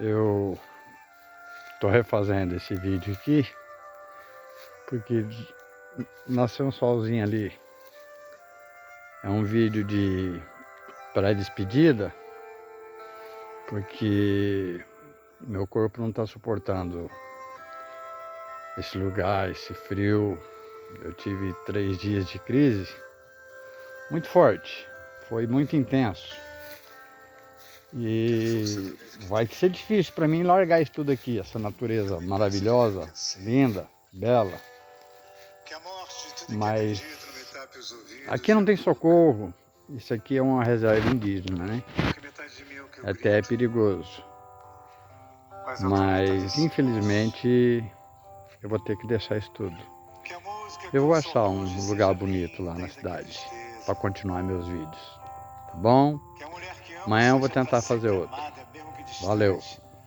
Eu tô refazendo esse vídeo aqui porque nasceu um solzinho ali. É um vídeo de pré-despedida, porque meu corpo não está suportando esse lugar, esse frio. Eu tive 3 dias de crise muito forte, foi muito intenso. E vai ser difícil para mim largar isso tudo aqui, essa natureza maravilhosa, linda, bela. Mas aqui não tem socorro, isso aqui é uma reserva indígena, né? Até é perigoso. Mas infelizmente eu vou ter que deixar isso tudo. Eu vou achar um lugar bonito lá na cidade para continuar meus vídeos, tá bom? Amanhã eu vou tentar fazer outro. Valeu!